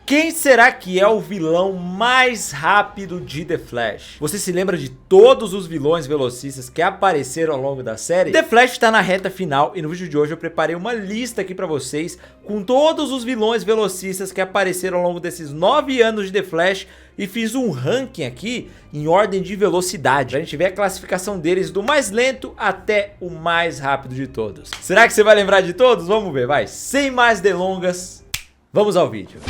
Quem será que é o vilão mais rápido de The Flash? Você se lembra de todos os vilões velocistas que apareceram ao longo da série? The Flash está na reta final e no vídeo de hoje eu preparei uma lista aqui pra vocês com todos os vilões velocistas que apareceram ao longo desses 9 anos de The Flash e fiz um ranking aqui em ordem de velocidade, pra gente ver a classificação deles do mais lento até o mais rápido de todos. Será que você vai lembrar de todos? Vamos ver, vai. Sem mais delongas, vamos ao vídeo.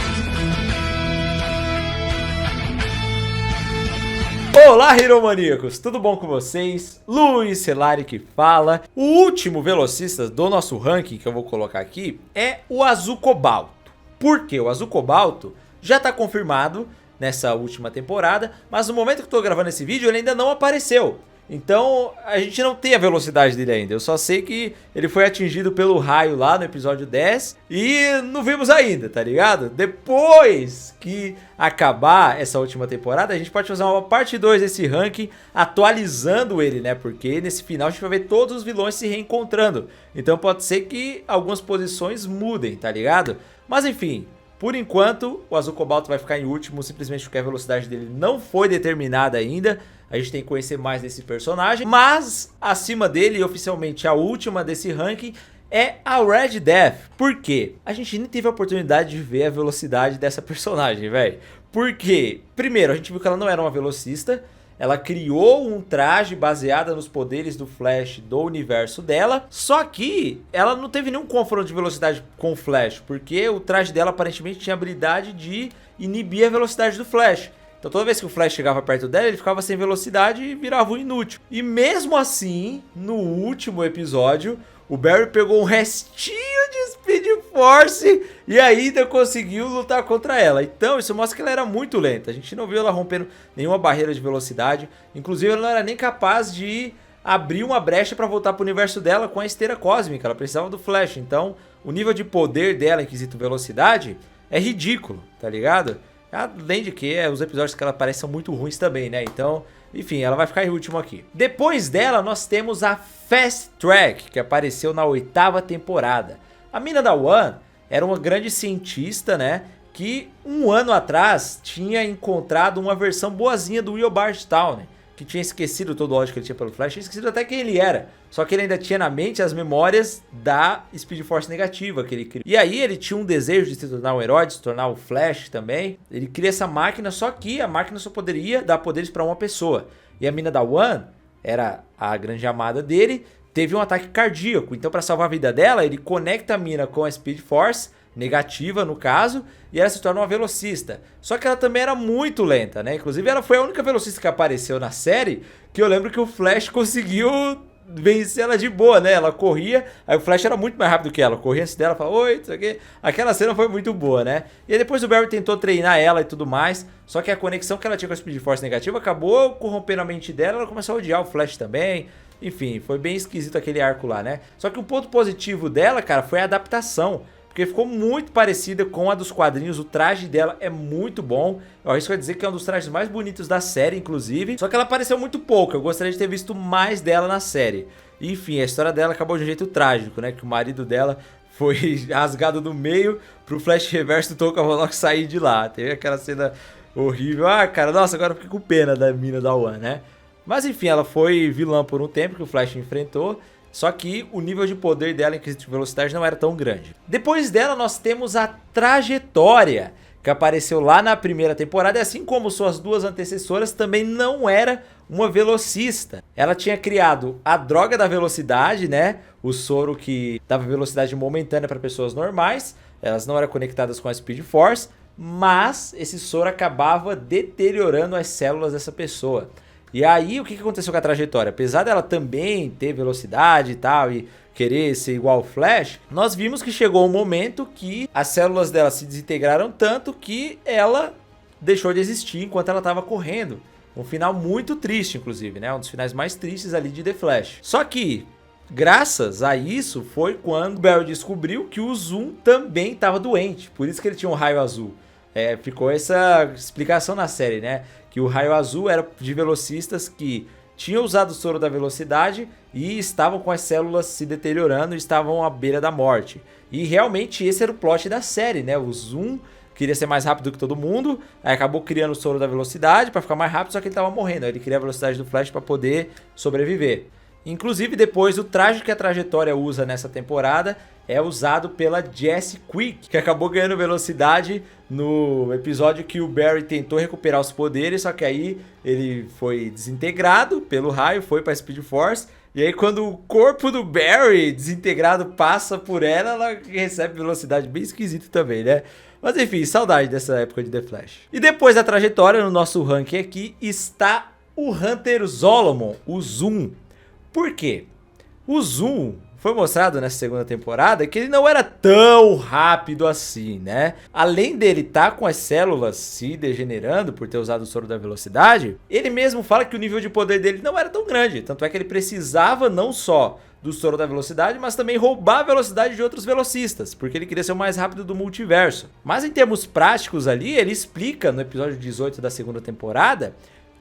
Olá, Heromaníacos, tudo bom com vocês? Luiz Celari que fala. O último velocista do nosso ranking que eu vou colocar aqui é o Azul Cobalto. Por quê? O Azul Cobalto já está confirmado nessa última temporada, mas no momento que eu estou gravando esse vídeo ele ainda não apareceu. Então a gente não tem a velocidade dele ainda, eu só sei que ele foi atingido pelo raio lá no episódio 10 e não vimos ainda, tá ligado? Depois que acabar essa última temporada, a gente pode fazer uma parte 2 desse ranking atualizando ele, né? Porque nesse final a gente vai ver todos os vilões se reencontrando, então pode ser que algumas posições mudem, tá ligado? Mas enfim, por enquanto o Azul Cobalto vai ficar em último, simplesmente porque a velocidade dele não foi determinada ainda. A gente tem que conhecer mais desse personagem, mas acima dele, oficialmente a última desse ranking, é a Red Death. Por quê? A gente nem teve a oportunidade de ver a velocidade dessa personagem, velho. Por quê? Primeiro, a gente viu que ela não era uma velocista. Ela criou um traje baseado nos poderes do Flash do universo dela. Só que ela não teve nenhum confronto de velocidade com o Flash, porque o traje dela aparentemente tinha a habilidade de inibir a velocidade do Flash. Então toda vez que o Flash chegava perto dela, ele ficava sem velocidade e virava um inútil. E mesmo assim, no último episódio, o Barry pegou um restinho de Speed Force e ainda conseguiu lutar contra ela. Então isso mostra que ela era muito lenta. A gente não viu ela rompendo nenhuma barreira de velocidade. Inclusive ela não era nem capaz de abrir uma brecha para voltar para o universo dela com a esteira cósmica. Ela precisava do Flash. Então o nível de poder dela em quesito velocidade é ridículo, tá ligado? Além de que os episódios que ela aparece são muito ruins também, né? Então, enfim, ela vai ficar em último aqui. Depois dela, nós temos a Fast Track, que apareceu na 8ª temporada. A mina da One era uma grande cientista, né? Que um ano atrás tinha encontrado uma versão boazinha do Will Bardstown, né? Que tinha esquecido todo o ódio que ele tinha pelo Flash, tinha esquecido até quem ele era. Só que ele ainda tinha na mente as memórias da Speed Force negativa que ele criou. E aí ele tinha um desejo de se tornar um herói, de se tornar o Flash também. Ele cria essa máquina, só que a máquina só poderia dar poderes para uma pessoa. E a mina da One, era a grande amada dele, teve um ataque cardíaco. Então para salvar a vida dela, ele conecta a mina com a Speed Force negativa no caso, e ela se torna uma velocista. Só que ela também era muito lenta, né? Inclusive ela foi a única velocista que apareceu na série que eu lembro que o Flash conseguiu vencer ela de boa, né? Ela corria, aí o Flash era muito mais rápido que ela, corria antes dela, falava, oi, isso aqui. Aquela cena foi muito boa, né? E aí depois o Barry tentou treinar ela e tudo mais, só que a conexão que ela tinha com a Speed Force negativa acabou corrompendo a mente dela, ela começou a odiar o Flash também. Enfim, foi bem esquisito aquele arco lá, né? Só que o ponto positivo dela, cara, foi a adaptação. Porque ficou muito parecida com a dos quadrinhos, o traje dela é muito bom. Eu arrisco a dizer que é um dos trajes mais bonitos da série, inclusive. Só que ela apareceu muito pouco, eu gostaria de ter visto mais dela na série. Enfim, a história dela acabou de um jeito trágico, né? Que o marido dela foi rasgado no meio pro Flash Reverso do Tom Cavallo sair de lá. Teve aquela cena horrível. Ah, cara, nossa, agora eu fiquei com pena da mina da One, né? Mas enfim, ela foi vilã por um tempo que o Flash enfrentou. Só que o nível de poder dela em quesito de velocidade não era tão grande. Depois dela nós temos a Trajetória, que apareceu lá na 1ª temporada. E assim como suas duas antecessoras, também não era uma velocista. Ela tinha criado a droga da velocidade, né? O soro que dava velocidade momentânea para pessoas normais. Elas não eram conectadas com a Speed Force. Mas esse soro acabava deteriorando as células dessa pessoa. E aí o que aconteceu com a Trajetória? Apesar dela também ter velocidade e tal e querer ser igual ao Flash, nós vimos que chegou um momento que as células dela se desintegraram tanto que ela deixou de existir enquanto ela estava correndo. Um final muito triste, inclusive, né? Um dos finais mais tristes ali de The Flash. Só que, graças a isso, foi quando o Barry descobriu que o Zoom também estava doente. Por isso que ele tinha um raio azul. Ficou essa explicação na série, né? Que o raio azul era de velocistas que tinham usado o soro da velocidade e estavam com as células se deteriorando e estavam à beira da morte. E realmente esse era o plot da série, né? O Zoom queria ser mais rápido que todo mundo, aí acabou criando o soro da velocidade pra ficar mais rápido, só que ele tava morrendo. Aí ele queria a velocidade do Flash pra poder sobreviver. Inclusive, depois, o traje que a Trajetória usa nessa temporada é usado pela Jessie Quick, que acabou ganhando velocidade no episódio que o Barry tentou recuperar os poderes, só que aí ele foi desintegrado pelo raio, foi pra Speed Force, e aí quando o corpo do Barry desintegrado passa por ela, ela recebe velocidade bem esquisita também, né? Mas enfim, saudade dessa época de The Flash. E depois da Trajetória, no nosso ranking aqui, está o Hunter Zolomon, o Zoom. Por quê? O Zoom foi mostrado nessa segunda temporada que ele não era tão rápido assim, né? Além dele estar com as células se degenerando por ter usado o soro da velocidade, ele mesmo fala que o nível de poder dele não era tão grande. Tanto é que ele precisava não só do soro da velocidade, mas também roubar a velocidade de outros velocistas, porque ele queria ser o mais rápido do multiverso. Mas em termos práticos ali, ele explica no episódio 18 da segunda temporada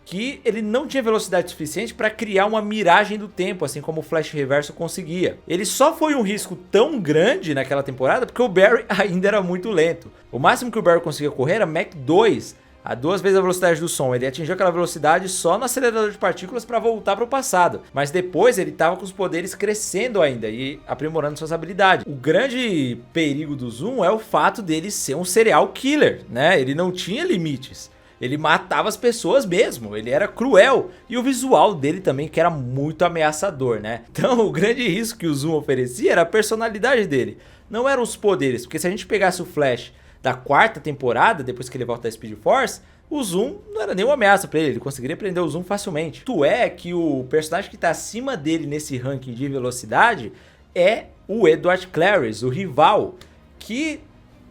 que ele não tinha velocidade suficiente para criar uma miragem do tempo, assim como o Flash Reverso conseguia. Ele só foi um risco tão grande naquela temporada porque o Barry ainda era muito lento. O máximo que o Barry conseguia correr era Mach 2, a 2 vezes a velocidade do som. Ele atingiu aquela velocidade só no acelerador de partículas para voltar para o passado. Mas depois ele estava com os poderes crescendo ainda e aprimorando suas habilidades. O grande perigo do Zoom é o fato dele ser um serial killer, né? Ele não tinha limites. Ele matava as pessoas mesmo, ele era cruel. E o visual dele também, que era muito ameaçador, né? Então o grande risco que o Zoom oferecia era a personalidade dele. Não eram os poderes, porque se a gente pegasse o Flash da quarta temporada, depois que ele volta da Speed Force, o Zoom não era nenhuma ameaça pra ele conseguiria prender o Zoom facilmente. Tanto é que o personagem que tá acima dele nesse ranking de velocidade é o Edward Clarice, o rival, que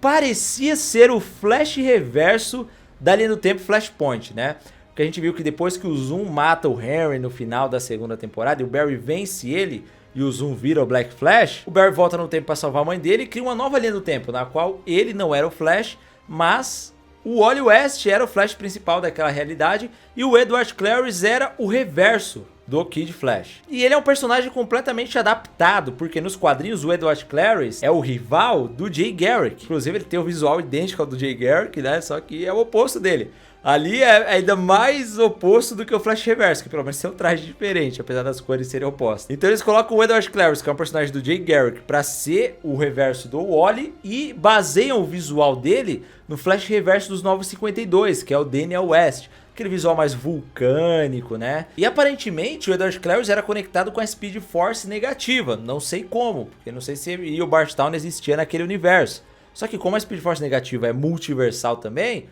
parecia ser o Flash Reverso da linha do tempo Flashpoint, né? Porque a gente viu que depois que o Zoom mata o Henry no final da segunda temporada e o Barry vence ele e o Zoom vira o Black Flash, o Barry volta no tempo para salvar a mãe dele e cria uma nova linha do tempo, na qual ele não era o Flash, mas o Wally West era o Flash principal daquela realidade e o Edward Clarice era o reverso do Kid Flash. E ele é um personagem completamente adaptado, porque nos quadrinhos o Edward Clarice é o rival do Jay Garrick. Inclusive ele tem o visual idêntico ao do Jay Garrick, né? Só que é o oposto dele. Ali é ainda mais oposto do que o Flash Reverso, que pelo menos tem um traje diferente, apesar das cores serem opostas. Então eles colocam o Edward Clarice, que é um personagem do Jay Garrick, pra ser o reverso do Wally, e baseiam o visual dele no Flash Reverso dos Novos 52, que é o Daniel West. Aquele visual mais vulcânico, né? E aparentemente o Edward Clarice era conectado com a Speed Force negativa. Não sei como, porque não sei se o Barstown existia naquele universo. Só que como a Speed Force negativa é multiversal também,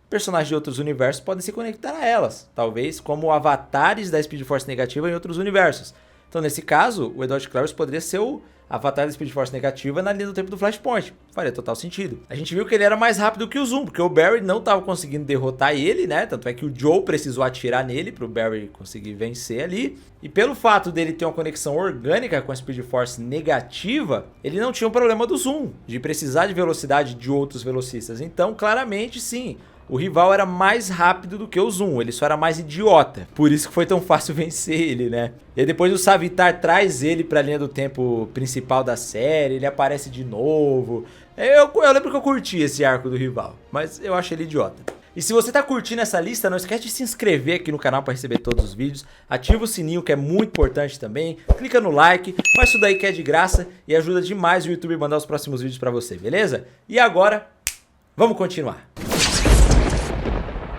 personagens de outros universos podem se conectar a elas. Talvez como avatares da Speed Force negativa em outros universos. Então nesse caso, o Edward Clarice poderia ser o avatar da Speed Force negativa na linha do tempo do Flashpoint. Faria total sentido. A gente viu que ele era mais rápido que o Zoom, porque o Barry não estava conseguindo derrotar ele, né? Tanto é que o Joe precisou atirar nele para o Barry conseguir vencer ali. E pelo fato dele ter uma conexão orgânica com a Speed Force negativa, ele não tinha o problema do Zoom, de precisar de velocidade de outros velocistas. Então, claramente, sim, o rival era mais rápido do que o Zoom, ele só era mais idiota. Por isso que foi tão fácil vencer ele, né? E depois o Savitar traz ele pra linha do tempo principal da série, ele aparece de novo. Eu lembro que eu curti esse arco do rival, mas eu acho ele idiota. E se você tá curtindo essa lista, não esquece de se inscrever aqui no canal para receber todos os vídeos. Ativa o sininho, que é muito importante também. Clica no like, faz isso daí que é de graça e ajuda demais o YouTube a mandar os próximos vídeos pra você, beleza? E agora, vamos continuar.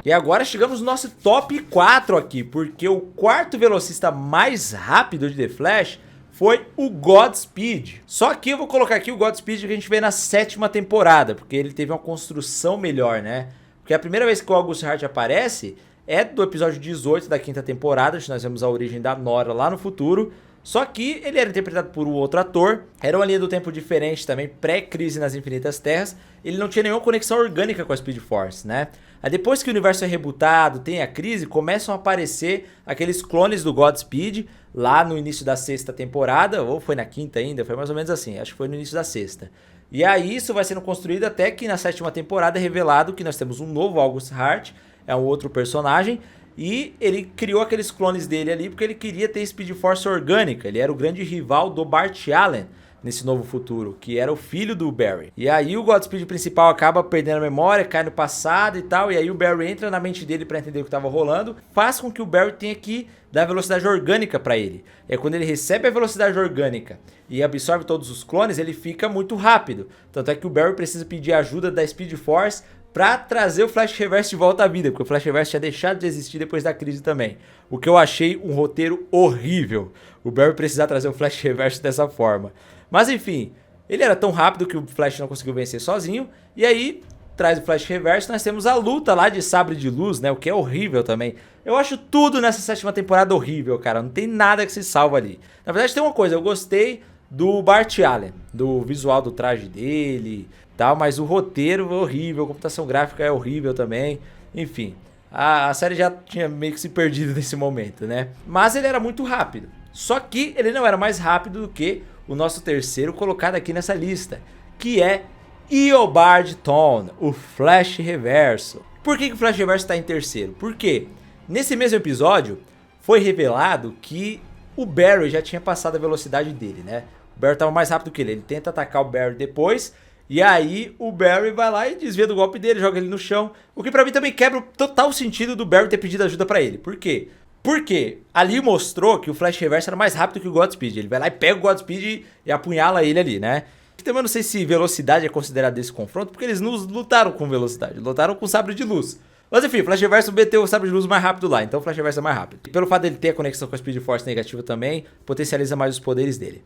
E agora chegamos no nosso top 4 aqui, porque o quarto velocista mais rápido de The Flash foi o Godspeed. Só que eu vou colocar aqui o Godspeed que a gente vê na 7ª temporada, porque ele teve uma construção melhor, né? Porque a primeira vez que o August Hart aparece é do episódio 18 da 5ª temporada, onde nós vemos a origem da Nora lá no futuro. Só que ele era interpretado por um outro ator, era uma linha do tempo diferente também, pré-crise nas Infinitas Terras. Ele não tinha nenhuma conexão orgânica com a Speed Force, né? Aí depois que o universo é rebutado, tem a crise, começam a aparecer aqueles clones do Godspeed lá no início da 6ª temporada, ou foi na 5ª ainda, foi mais ou menos assim, acho que foi no início da 6ª. E aí isso vai sendo construído até que na 7ª temporada é revelado que nós temos um novo August Hart, é um outro personagem, e ele criou aqueles clones dele ali porque ele queria ter Speed Force orgânica, ele era o grande rival do Bart Allen. nesse novo futuro, que era o filho do Barry. E aí o Godspeed principal acaba perdendo a memória, cai no passado e tal, e aí o Barry entra na mente dele pra entender o que tava rolando, faz com que o Barry tenha que dar velocidade orgânica pra ele. E aí quando ele recebe a velocidade orgânica e absorve todos os clones, ele fica muito rápido. Tanto é que o Barry precisa pedir ajuda da Speed Force pra trazer o Flash Reverso de volta à vida, porque o Flash Reverso tinha deixado de existir depois da crise também. O que eu achei um roteiro horrível, o Barry precisar trazer o Flash Reverso dessa forma. Mas enfim, ele era tão rápido que o Flash não conseguiu vencer sozinho, e aí traz o Flash Reverso, nós temos a luta lá de sabre de luz, né, o que é horrível também. Eu acho tudo nessa 7ª temporada horrível, cara, não tem nada que se salva ali. Na verdade tem uma coisa, eu gostei do Bart Allen, do visual do traje dele, tal, mas o roteiro é horrível, a computação gráfica é horrível também, enfim. A série já tinha meio que se perdido nesse momento, né? Mas ele era muito rápido. Só que ele não era mais rápido do que o nosso terceiro colocado aqui nessa lista, que é Eobard Thawne, o Flash Reverso. Por que o Flash Reverso está em terceiro? Porque nesse mesmo episódio foi revelado que o Barry já tinha passado a velocidade dele, né? O Barry estava mais rápido que ele. Ele tenta atacar o Barry depois, e aí o Barry vai lá e desvia do golpe dele, joga ele no chão. O que pra mim também quebra o total sentido do Barry ter pedido ajuda pra ele. Por quê? Porque ali mostrou que o Flash Reverso era mais rápido que o Godspeed. Ele vai lá e pega o Godspeed e apunhala ele ali, né? Também não sei se velocidade é considerada desse confronto, porque eles não lutaram com velocidade, lutaram com sabre de luz. Mas enfim, o Flash Reverso meteu o sabre de luz mais rápido lá, então o Flash Reverso é mais rápido. E pelo fato dele ter a conexão com a Speed Force negativa também, potencializa mais os poderes dele.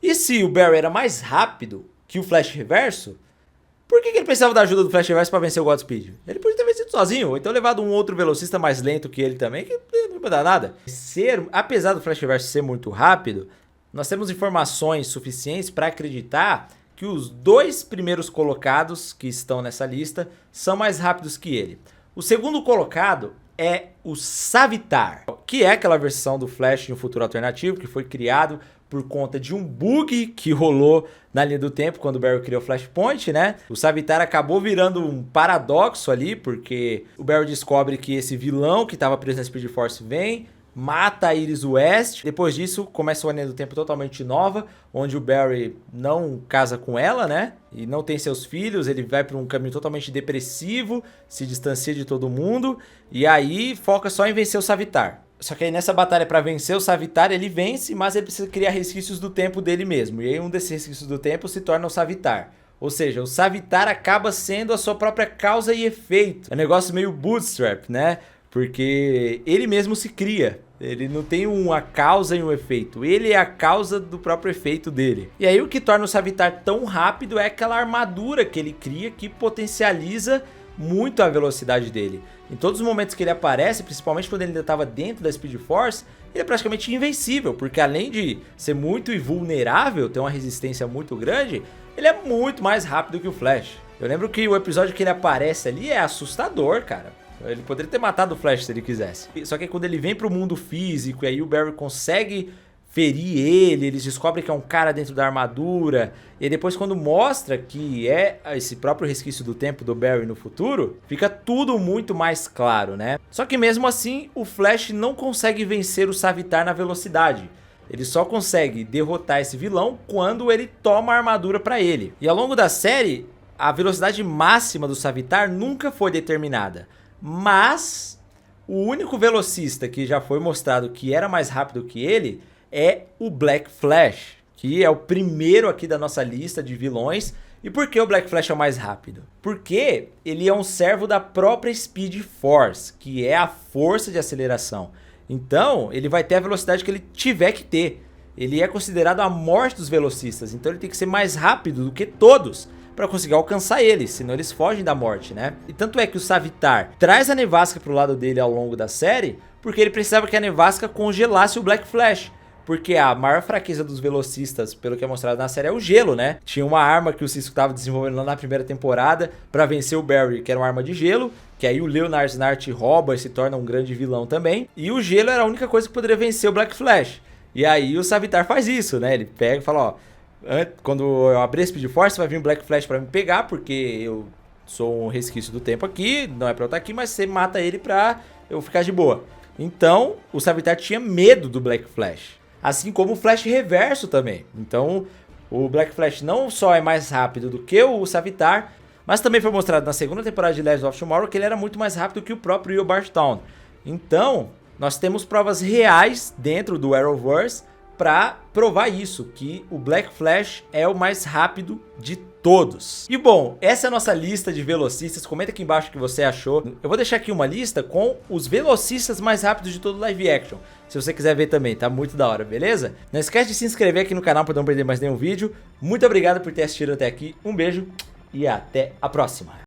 E se o Barry era mais rápido que o Flash Reverso, por que ele precisava da ajuda do Flash Reverso para vencer o Godspeed? Ele podia ter vencido sozinho, ou então levado um outro velocista mais lento que ele também, que não ia dar nada. Apesar do Flash Reverso ser muito rápido, nós temos informações suficientes para acreditar que os 2 primeiros colocados que estão nessa lista são mais rápidos que ele. O segundo colocado é o Savitar, que é aquela versão do Flash em um futuro alternativo que foi criado por conta de um bug que rolou na linha do tempo quando o Barry criou o Flashpoint, né? O Savitar acabou virando um paradoxo ali, porque o Barry descobre que esse vilão que estava preso na Speed Force vem, mata a Iris West. Depois disso, começa uma linha do tempo totalmente nova, onde o Barry não casa com ela, né? E não tem seus filhos, ele vai para um caminho totalmente depressivo, se distancia de todo mundo, e aí foca só em vencer o Savitar. Só que aí nessa batalha para vencer o Savitar, ele vence, mas ele precisa criar resquícios do tempo dele mesmo. E aí um desses resquícios do tempo se torna o Savitar. Ou seja, o Savitar acaba sendo a sua própria causa e efeito. É um negócio meio bootstrap, né? Porque ele mesmo se cria. Ele não tem uma causa e um efeito. Ele é a causa do próprio efeito dele. E aí o que torna o Savitar tão rápido é aquela armadura que ele cria que potencializa muito a velocidade dele. Em todos os momentos que ele aparece, principalmente quando ele ainda estava dentro da Speed Force, ele é praticamente invencível, porque além de ser muito invulnerável, ter uma resistência muito grande, ele é muito mais rápido que o Flash. Eu lembro que o episódio que ele aparece ali é assustador, cara. Ele poderia ter matado o Flash se ele quisesse. Só que quando ele vem pro mundo físico e aí o Barry consegue ferir ele, eles descobrem que é um cara dentro da armadura, e depois quando mostra que é esse próprio resquício do tempo do Barry no futuro, fica tudo muito mais claro, né? Só que mesmo assim, o Flash não consegue vencer o Savitar na velocidade. Ele só consegue derrotar esse vilão quando ele toma a armadura pra ele. E ao longo da série, a velocidade máxima do Savitar nunca foi determinada. Mas o único velocista que já foi mostrado que era mais rápido que ele é o Black Flash, que é o primeiro aqui da nossa lista de vilões. E por que o Black Flash é o mais rápido? Porque ele é um servo da própria Speed Force, que é a força de aceleração. Então ele vai ter a velocidade que ele tiver que ter. Ele é considerado a morte dos velocistas, então ele tem que ser mais rápido do que todos para conseguir alcançar eles, senão eles fogem da morte, né? E tanto é que o Savitar traz a nevasca pro lado dele ao longo da série, porque ele precisava que a nevasca congelasse o Black Flash. Porque a maior fraqueza dos velocistas, pelo que é mostrado na série, é o gelo, né? Tinha uma arma que o Cisco estava desenvolvendo lá na primeira temporada para vencer o Barry, que era uma arma de gelo, que aí o Leonard Snart rouba e se torna um grande vilão também. E o gelo era a única coisa que poderia vencer o Black Flash. E aí o Savitar faz isso, né? Ele pega e fala, ó, quando eu abrir a Speed Force vai vir um Black Flash para me pegar, porque eu sou um resquício do tempo aqui, não é pra eu estar aqui, mas você mata ele pra eu ficar de boa. Então o Savitar tinha medo do Black Flash. Assim como o Flash Reverso também. Então, O Black Flash não só é mais rápido do que o Savitar, mas também foi mostrado na segunda temporada de Legends of Tomorrow que ele era muito mais rápido que o próprio Eobard Thawne. Então, nós temos provas reais dentro do Arrowverse para provar isso, que o Black Flash é o mais rápido de todos. E bom, essa é a nossa lista de velocistas. Comenta aqui embaixo o que você achou. Eu vou deixar aqui uma lista com os velocistas mais rápidos de todo o live action, se você quiser ver também, tá muito da hora, beleza? Não esquece de se inscrever aqui no canal para não perder mais nenhum vídeo. Muito obrigado por ter assistido até aqui, um beijo e até a próxima.